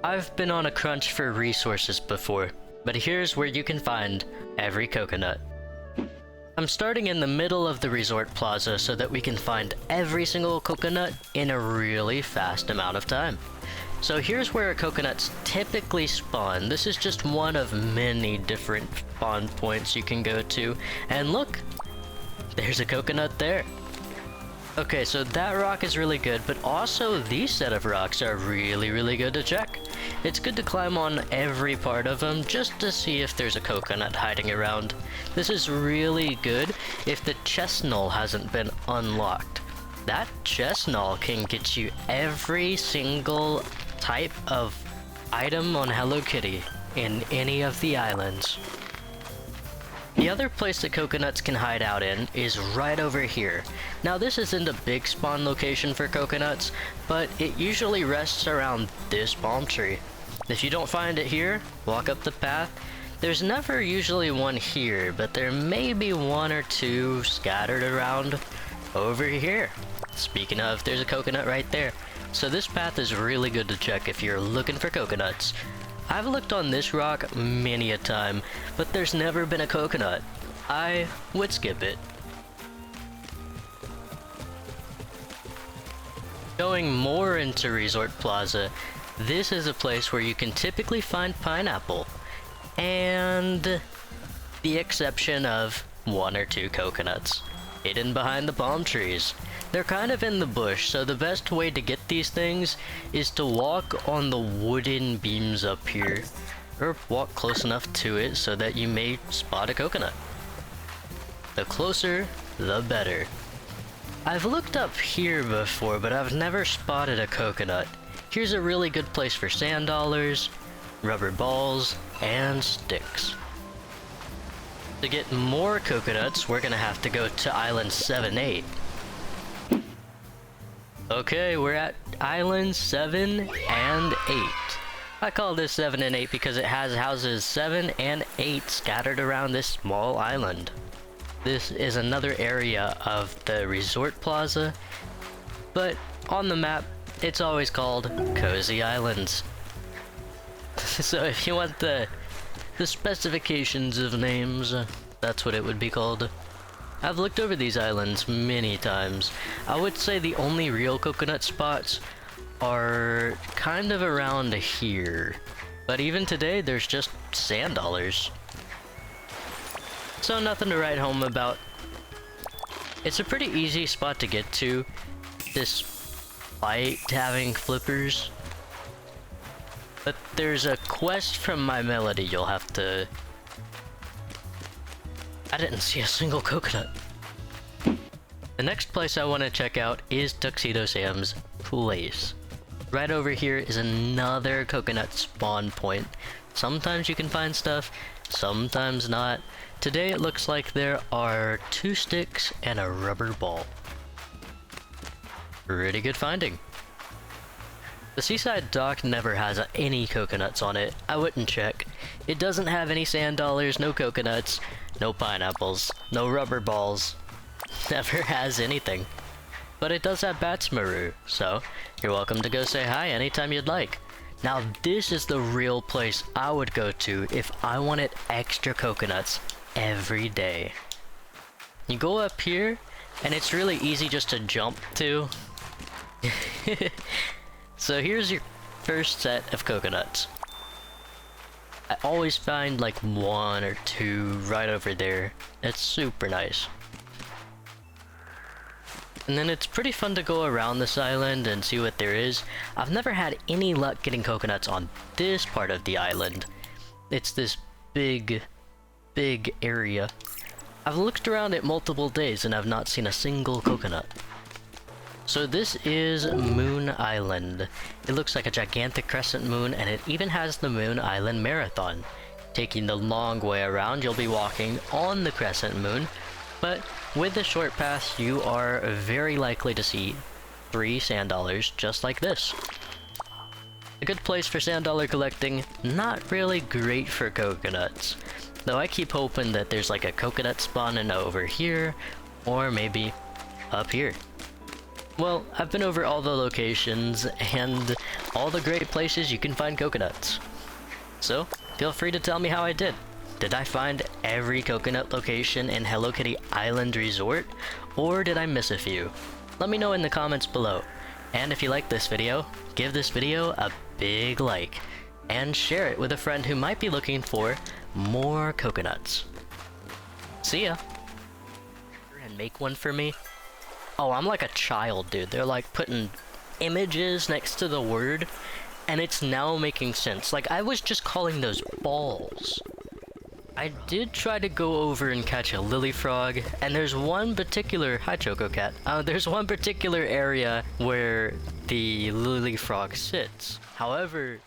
I've been on a crunch for resources before, but here's where you can find every coconut. I'm starting in the middle of the resort plaza so that we can find every single coconut in a really fast amount of time. So here's where coconuts typically spawn. This is just one of many different spawn points you can go to. And look, there's a coconut there. Okay, so that rock is really good, but also these set of rocks are really good to check. It's good to climb on every part of them just to see if there's a coconut hiding around. This is really good if the chest null hasn't been unlocked. That chest null can get you every single type of item on Hello Kitty in any of the islands. The other place that coconuts can hide out in is right over here. Now this isn't a big spawn location for coconuts, but it usually rests around this palm tree. If you don't find it here, walk up the path. There's never usually one here, but there may be one or two scattered around over here. Speaking of, there's a coconut right there. So this path is really good to check if you're looking for coconuts. I've looked on this rock many a time, but there's never been a coconut. I would skip it. Going more into Resort Plaza, this is a place where you can typically find pineapple, and the exception of one or two coconuts hidden behind the palm trees. They're kind of in the bush, so the best way to get these things is to walk on the wooden beams up here, or walk close enough to it so that you may spot a coconut. The closer, the better. I've looked up here before, but I've never spotted a coconut. Here's a really good place for sand dollars, rubber balls, and sticks. To get more coconuts, we're gonna have to go to Island 7-8. Okay, we're at Island 7 and 8. I call this 7 and 8 because it has houses 7 and 8 scattered around this small island. This is another area of the Resort Plaza, but on the map, it's always called Cozy Islands. So if you want the specifications of names, that's what it would be called. I've looked over these islands many times. I would say the only real coconut spots are kind of around here. But even today, there's just sand dollars. So nothing to write home about. It's a pretty easy spot to get to, despite having flippers. But there's a quest from My Melody you'll have to... I didn't see a single coconut. The next place I want to check out is Tuxedo Sam's place. Right over here is another coconut spawn point. Sometimes you can find stuff, sometimes not. Today it looks like there are 2 sticks and a rubber ball. Pretty good finding. The seaside dock never has any coconuts on it. I wouldn't check. It doesn't have any sand dollars, no coconuts, no pineapples, no rubber balls. Never has anything. But it does have Batsmaru, so you're welcome to go say hi anytime you'd like. Now this is the real place I would go to if I wanted extra coconuts every day. You go up here, and it's really easy just to jump to. So here's your first set of coconuts. I always find like 1 or 2 right over there. It's super nice. And then it's pretty fun to go around this island and see what there is. I've never had any luck getting coconuts on this part of the island. It's this big area. I've looked around it multiple days and I've not seen a single coconut. So this is Moon Island. It looks like a gigantic crescent moon, and it even has the Moon Island Marathon. Taking the long way around, you'll be walking on the crescent moon, but with the short path, you are very likely to see 3 sand dollars just like this. A good place for sand dollar collecting, not really great for coconuts. Though I keep hoping that there's like a coconut spawning over here, or maybe up here. Well, I've been over all the locations, and all the great places you can find coconuts. So, feel free to tell me how I did. Did I find every coconut location in Hello Kitty Island Resort, or did I miss a few? Let me know in the comments below. And if you like this video, give this video a big like, and share it with a friend who might be looking for more coconuts. See ya! And make one for me. Oh, I'm like a child, dude. They're like putting images next to the word, and it's now making sense. Like, I was just calling those balls. I did try to go over and catch a lily frog, and there's one particular— hi Choco Cat. There's one particular area where the lily frog sits. However,